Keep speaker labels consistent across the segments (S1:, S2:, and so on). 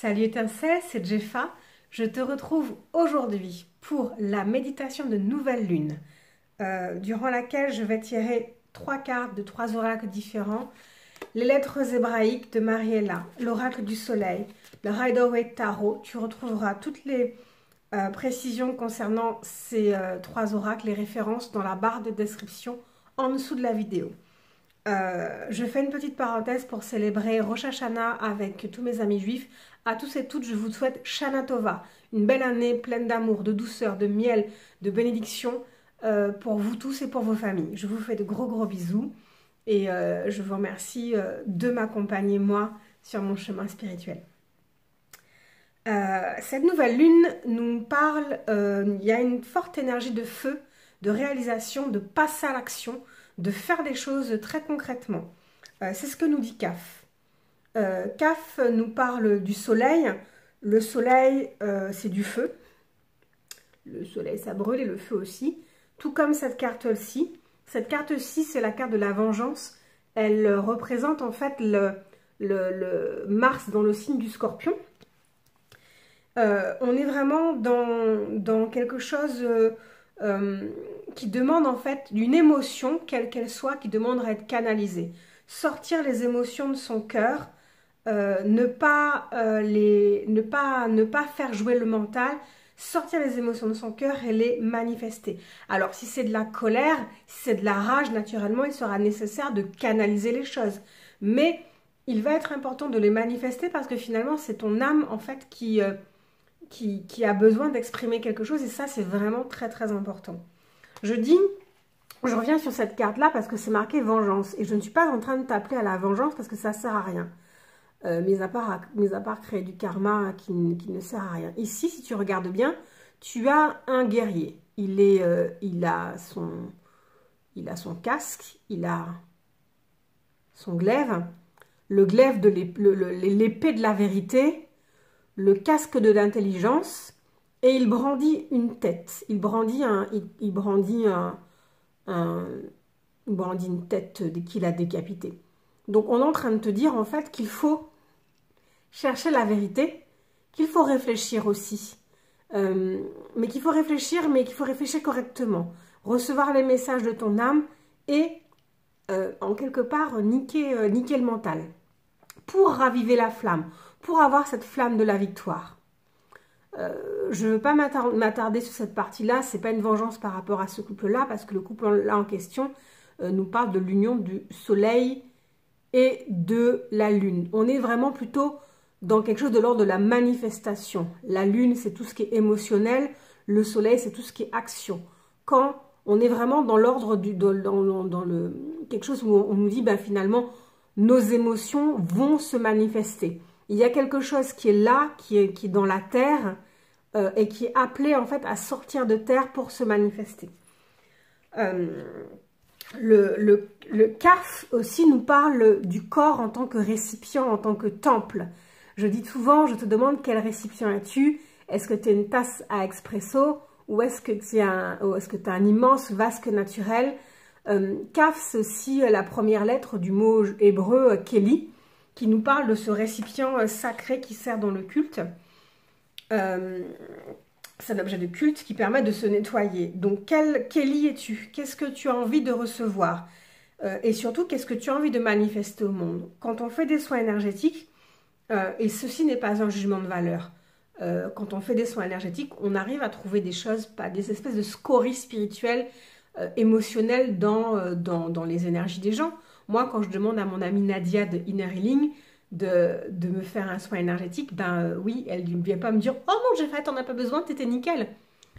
S1: Salut étincelle, c'est Jeffa. Je te retrouve aujourd'hui pour la méditation de nouvelle lune, durant laquelle je vais tirer 3 cartes de 3 oracles différents. Les lettres hébraïques de Mariella, l'oracle du soleil, le Rider-Waite Tarot. Tu retrouveras toutes les précisions concernant ces 3 oracles, les références dans la barre de description en dessous de la vidéo. Je fais une petite parenthèse pour célébrer Rosh Hashanah avec tous mes amis juifs. À tous et toutes, je vous souhaite Shana Tova, une belle année pleine d'amour, de douceur, de miel, de bénédiction pour vous tous et pour vos familles. Je vous fais de gros bisous et je vous remercie de m'accompagner moi sur mon chemin spirituel. Cette nouvelle lune nous parle, il y a une forte énergie de feu, de réalisation, de passer à l'action, de faire des choses très concrètement. C'est ce que nous dit CAF. CAF nous parle du soleil. Le soleil, c'est du feu. Le soleil, ça brûle et le feu aussi. Tout comme cette carte-ci. Cette carte-ci, c'est la carte de la vengeance. Elle représente en fait le Mars dans le signe du Scorpion. On est vraiment dans quelque chose qui demande en fait une émotion, quelle qu'elle soit, qui demande à être canalisée. Sortir les émotions de son cœur, ne pas faire jouer le mental, sortir les émotions de son cœur et les manifester. Alors si c'est de la colère, si c'est de la rage, naturellement il sera nécessaire de canaliser les choses. Mais il va être important de les manifester parce que finalement c'est ton âme en fait qui a besoin d'exprimer quelque chose et ça c'est vraiment très important. Je reviens sur cette carte-là parce que c'est marqué vengeance. Et je ne suis pas en train de t'appeler à la vengeance parce que ça ne sert à rien. Mis à part créer du karma qui ne sert à rien. Ici, si tu regardes bien, tu as un guerrier. Il a son casque, il a son glaive, le glaive de l'épée de la vérité, le casque de l'intelligence. Et il brandit une tête. Il brandit une tête qu'il a décapitée. Donc on est en train de te dire en fait qu'il faut chercher la vérité, qu'il faut réfléchir aussi. Mais qu'il faut réfléchir correctement. Recevoir les messages de ton âme et en quelque part niquer le mental. Pour raviver la flamme, pour avoir cette flamme de la victoire. Je ne veux pas m'attarder sur cette partie-là, c'est pas une vengeance par rapport à ce couple-là, parce que le couple-là en question nous parle de l'union du soleil et de la lune. On est vraiment plutôt dans quelque chose de l'ordre de la manifestation. La lune, c'est tout ce qui est émotionnel, le soleil, c'est tout ce qui est action. Quand on est vraiment dans l'ordre quelque chose où on nous dit, ben, finalement, nos émotions vont se manifester. Il y a quelque chose qui est là, qui est dans la terre et qui est appelé en fait à sortir de terre pour se manifester. Le CAF aussi nous parle du corps en tant que récipient, en tant que temple. Je dis souvent, je te demande quel récipient es-tu? Est-ce que tu es une tasse à expresso ou est-ce que tu as un immense vasque naturel? CAF, c'est aussi la première lettre du mot hébreu Keli, qui nous parle de ce récipient sacré qui sert dans le culte. C'est un objet de culte qui permet de se nettoyer. Donc, quel Keli es-tu? Qu'est-ce que tu as envie de recevoir? Et surtout, qu'est-ce que tu as envie de manifester au monde? Quand on fait des soins énergétiques, et ceci n'est pas un jugement de valeur, quand on fait des soins énergétiques, on arrive à trouver des choses, pas des espèces de scories spirituelles, émotionnelles dans les énergies des gens. Moi, quand je demande à mon amie Nadia de Inner Healing de me faire un soin énergétique, ben oui, elle ne vient pas me dire « Oh non, Jeffa, t'en as pas besoin, t'étais nickel ».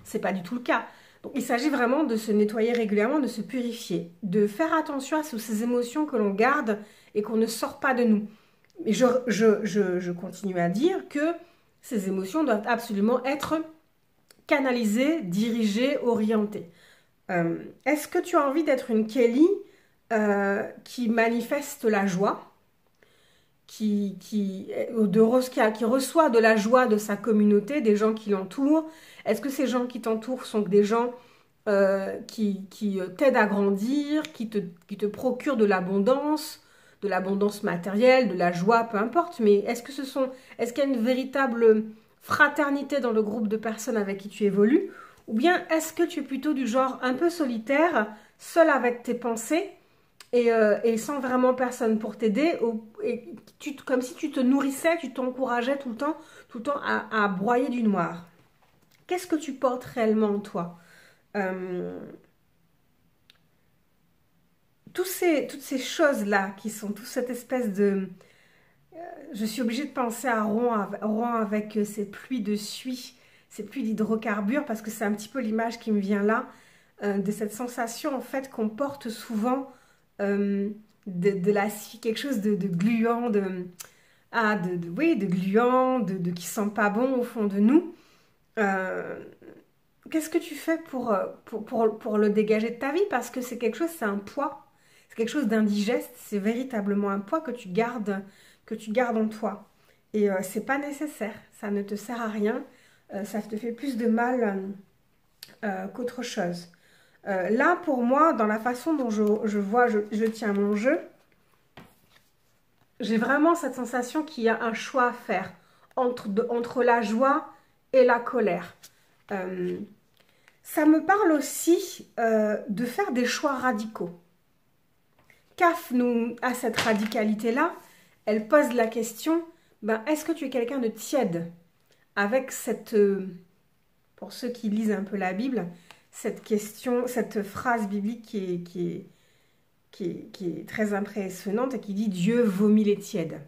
S1: C'est pas du tout le cas. Donc, il s'agit vraiment de se nettoyer régulièrement, de se purifier, de faire attention à ces émotions que l'on garde et qu'on ne sort pas de nous. Mais je continue à dire que ces émotions doivent absolument être canalisées, dirigées, orientées. Est-ce que tu as envie d'être une Keli qui manifeste la joie, qui reçoit de la joie de sa communauté, des gens qui l'entourent? Est-ce que ces gens qui t'entourent sont des gens qui t'aident à grandir, qui te procurent de l'abondance, de l'abondance matérielle, de la joie, peu importe, mais est-ce qu'il y a une véritable fraternité dans le groupe de personnes avec qui tu évolues, ou bien est-ce que tu es plutôt du genre un peu solitaire, seul avec tes pensées, et sans vraiment personne pour t'aider, comme si tu te nourrissais, tu t'encourageais tout le temps à broyer du noir. Qu'est-ce que tu portes réellement en toi? Toutes ces choses-là qui sont toute cette espèce de... je suis obligée de penser à Rouen avec ces pluies de suie, ces pluies d'hydrocarbures, parce que c'est un petit peu l'image qui me vient là, de cette sensation en fait qu'on porte souvent de la suie, quelque chose de gluant, oui, de gluant, qui sent pas bon au fond de nous. Qu'est-ce que tu fais pour le dégager de ta vie? Parce que c'est quelque chose, c'est un poids. C'est quelque chose d'indigeste, c'est véritablement un poids que tu gardes en toi. Et c'est pas nécessaire, ça ne te sert à rien, ça te fait plus de mal qu'autre chose. Là, pour moi, dans la façon dont je tiens mon jeu, j'ai vraiment cette sensation qu'il y a un choix à faire entre la joie et la colère. Ça me parle aussi de faire des choix radicaux. CAF nous a cette radicalité-là, elle pose la question, est-ce que tu es quelqu'un de tiède? Avec cette, pour ceux qui lisent un peu la Bible, cette question, cette phrase biblique qui est très impressionnante et qui dit « Dieu vomit les tièdes ».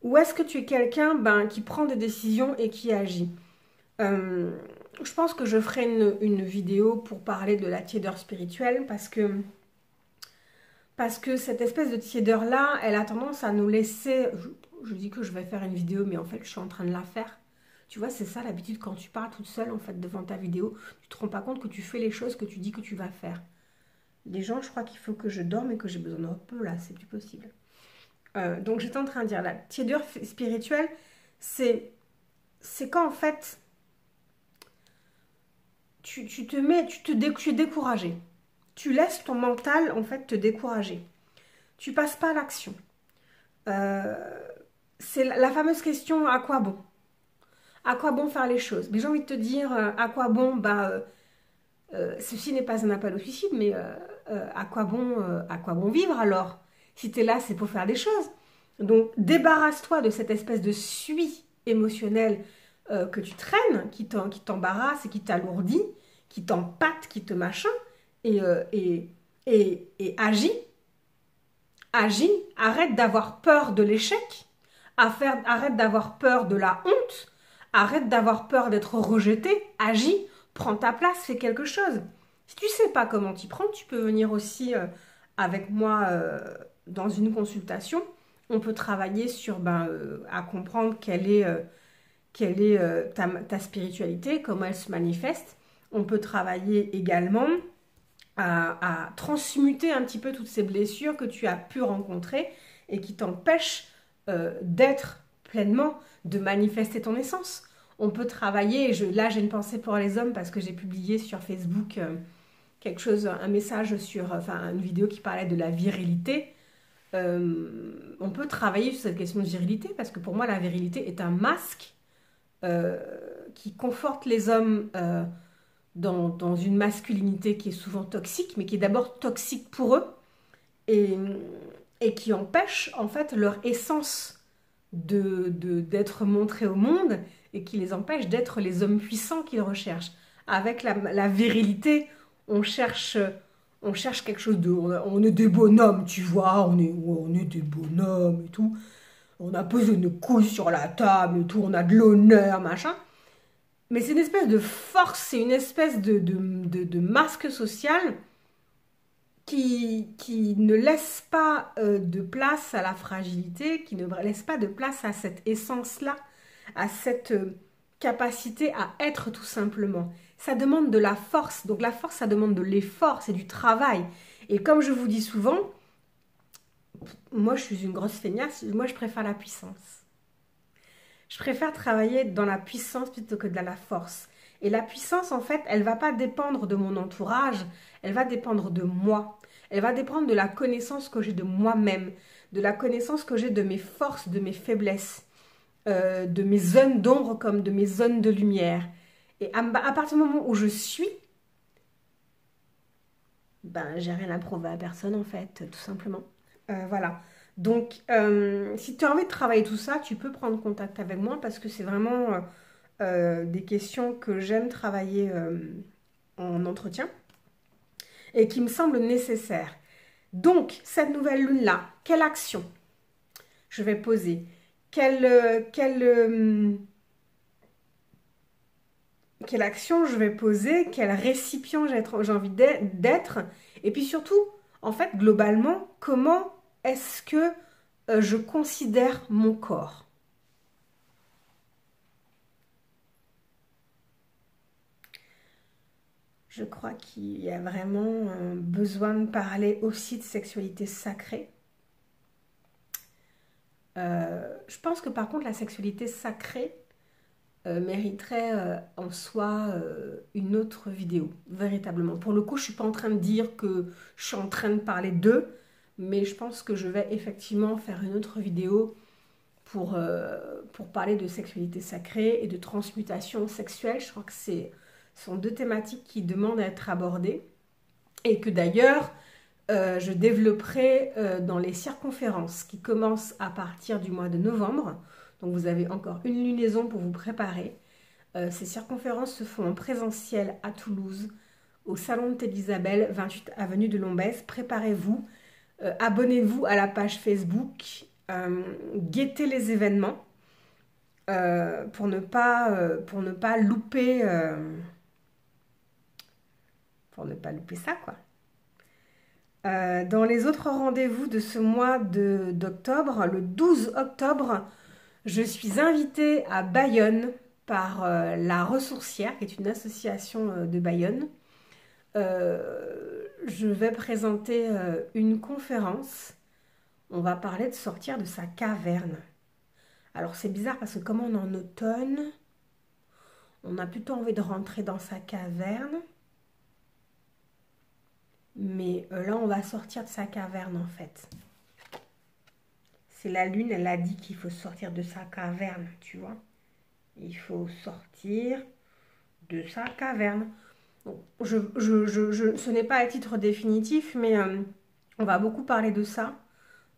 S1: Ou est-ce que tu es quelqu'un qui prend des décisions et qui agit? Je pense que je ferai une vidéo pour parler de la tiédeur spirituelle parce que cette espèce de tiédeur-là, elle a tendance à nous laisser... Je dis que je vais faire une vidéo, mais en fait, je suis en train de la faire. Tu vois, c'est ça l'habitude quand tu parles toute seule, en fait, devant ta vidéo. Tu te rends pas compte que tu fais les choses que tu dis que tu vas faire. Les gens, je crois qu'il faut que je dorme et que j'ai besoin de repos, là, c'est plus possible. Donc, j'étais en train de dire, la tiédeur spirituelle, c'est quand, en fait, tu es découragé. Tu laisses ton mental, en fait, te décourager. Tu passes pas à l'action. C'est la fameuse question, à quoi bon? À quoi bon faire les choses? Mais j'ai envie de te dire, à quoi bon? Ceci n'est pas un appel au suicide, mais à quoi bon vivre alors? Si tu es là, c'est pour faire des choses. Donc, débarrasse-toi de cette espèce de suie émotionnelle que tu traînes, qui t'embarrasse et qui t'alourdit, qui t'empâte, qui te machin, et agis. Agis, arrête d'avoir peur de l'échec, arrête d'avoir peur de la honte, arrête d'avoir peur d'être rejeté, agis, prends ta place, fais quelque chose. Si tu ne sais pas comment t'y prendre, tu peux venir aussi avec moi dans une consultation. On peut travailler sur à comprendre quelle est ta spiritualité, comment elle se manifeste. On peut travailler également à transmuter un petit peu toutes ces blessures que tu as pu rencontrer et qui t'empêchent d'être pleinement, de manifester ton essence. On peut travailler, là j'ai une pensée pour les hommes parce que j'ai publié sur Facebook un message une vidéo qui parlait de la virilité. On peut travailler sur cette question de virilité parce que pour moi la virilité est un masque qui conforte les hommes dans une masculinité qui est souvent toxique, mais qui est d'abord toxique pour eux et qui empêche en fait leur essence d'être montrée au monde et qui les empêche d'être les hommes puissants qu'ils recherchent. Avec la virilité, on cherche quelque chose de... On est des bonhommes, tu vois, on est des bonhommes et tout. On a posé nos couilles sur la table et tout, on a de l'honneur, machin. Mais c'est une espèce de force, c'est une espèce de masque social qui ne laisse pas de place à la fragilité, qui ne laisse pas de place à cette essence-là, à cette capacité à être tout simplement. Ça demande de la force, donc la force, ça demande de l'effort, c'est du travail. Et comme je vous dis souvent, moi je suis une grosse feignasse, moi je préfère la puissance. Je préfère travailler dans la puissance plutôt que dans la force. Et la puissance, en fait, elle ne va pas dépendre de mon entourage, elle va dépendre de moi. Elle va dépendre de la connaissance que j'ai de moi-même, de la connaissance que j'ai de mes forces, de mes faiblesses, de mes zones d'ombre comme de mes zones de lumière. Et à partir du moment où je suis, ben j'ai rien à prouver à personne en fait, tout simplement. Voilà. Donc, si tu as envie de travailler tout ça, tu peux prendre contact avec moi parce que c'est vraiment des questions que j'aime travailler en entretien et qui me semblent nécessaires. Donc, cette nouvelle lune-là, quelle action je vais poser? Quelle action je vais poser? Quel récipient j'ai envie d'être? Et puis surtout, en fait, globalement, comment est-ce que je considère mon corps? Je crois qu'il y a vraiment besoin de parler aussi de sexualité sacrée. Je pense que par contre la sexualité sacrée mériterait en soi une autre vidéo, véritablement. Pour le coup, je ne suis pas en train de dire que je suis en train de parler d'eux, mais je pense que je vais effectivement faire une autre vidéo pour parler de sexualité sacrée et de transmutation sexuelle. Je crois que ce sont deux thématiques qui demandent à être abordées et que d'ailleurs je développerai dans les circonférences qui commencent à partir du mois de novembre. Donc vous avez encore une lunaison pour vous préparer. Ces circonférences se font en présentiel à Toulouse, au Salon de Telle-Isabelle, 28 avenue de Lombès. Préparez-vous, abonnez-vous à la page Facebook, guettez les événements pour ne pas louper ça, quoi. Dans les autres rendez-vous de ce mois d'octobre, le 12 octobre, je suis invitée à Bayonne par La Ressourcière, qui est une association de Bayonne. Je vais présenter une conférence. On va parler de sortir de sa caverne. Alors c'est bizarre parce que comme on est en automne, on a plutôt envie de rentrer dans sa caverne. Mais là, on va sortir de sa caverne, en fait. C'est la lune, elle a dit qu'il faut sortir de sa caverne, tu vois. Il faut sortir de sa caverne. Donc, ce n'est pas à titre définitif, mais on va beaucoup parler de ça.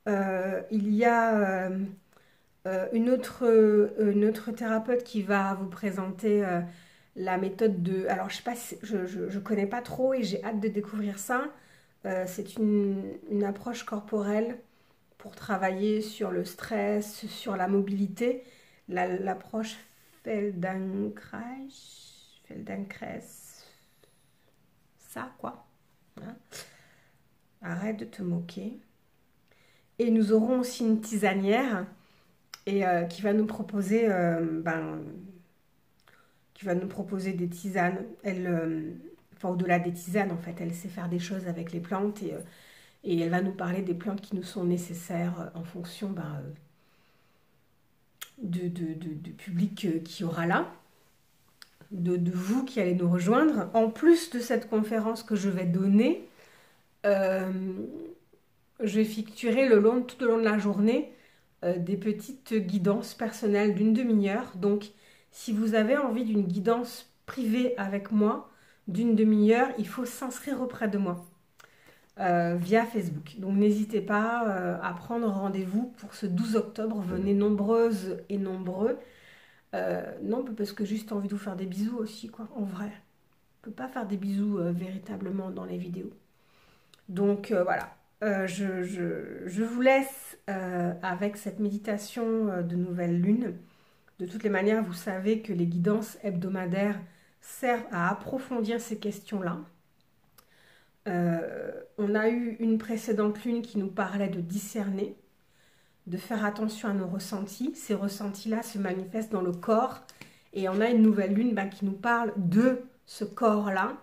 S1: Il y a une autre thérapeute qui va vous présenter la méthode de... Alors, je sais pas, je connais pas trop et j'ai hâte de découvrir ça. C'est une approche corporelle pour travailler sur le stress, sur la mobilité. L'approche Feldenkrais, ça quoi. Hein? Arrête de te moquer. Et nous aurons aussi une tisanière et qui va nous proposer des tisanes. Enfin, au-delà des tisanes, en fait, elle sait faire des choses avec les plantes et elle va nous parler des plantes qui nous sont nécessaires en fonction du public qui aura là, de vous qui allez nous rejoindre. En plus de cette conférence que je vais donner, je vais effectuer tout au long de la journée des petites guidances personnelles d'une demi-heure. Donc, si vous avez envie d'une guidance privée avec moi d'une demi-heure, il faut s'inscrire auprès de moi via Facebook. Donc, n'hésitez pas à prendre rendez-vous pour ce 12 octobre. Venez nombreuses et nombreux. Non, parce que juste envie de vous faire des bisous aussi, quoi, en vrai. On ne peut pas faire des bisous véritablement dans les vidéos. Donc, voilà. Je vous laisse avec cette méditation de nouvelle lune. De toutes les manières, vous savez que les guidances hebdomadaires servent à approfondir ces questions-là. On a eu une précédente lune qui nous parlait de discerner, de faire attention à nos ressentis. Ces ressentis-là se manifestent dans le corps. Et on a une nouvelle lune qui nous parle de ce corps-là,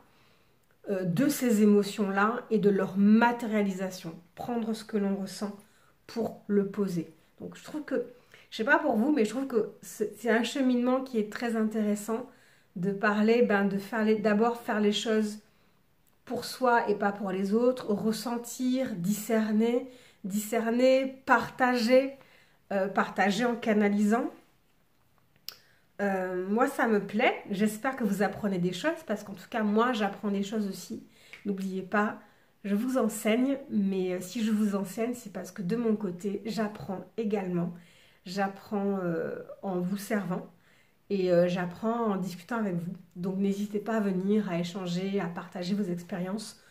S1: de ces émotions-là et de leur matérialisation. Prendre ce que l'on ressent pour le poser. Donc je trouve que, je sais pas pour vous, mais je trouve que c'est un cheminement qui est très intéressant de parler, d'abord faire les choses pour soi et pas pour les autres, ressentir, discerner, discerner, partager, partager en canalisant. Moi, ça me plaît. J'espère que vous apprenez des choses parce qu'en tout cas, moi, j'apprends des choses aussi. N'oubliez pas, je vous enseigne, mais si je vous enseigne, c'est parce que de mon côté, j'apprends également. J'apprends en vous servant et j'apprends en discutant avec vous. Donc, n'hésitez pas à venir, à échanger, à partager vos expériences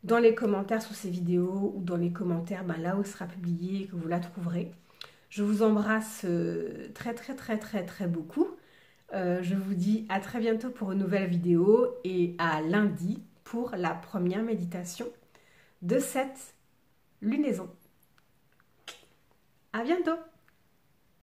S1: dans les commentaires sous ces vidéos ou dans les commentaires là où il sera publié et que vous la trouverez. Je vous embrasse très très très très très beaucoup. Je vous dis à très bientôt pour une nouvelle vidéo et à lundi pour la première méditation de cette lunaison. À bientôt!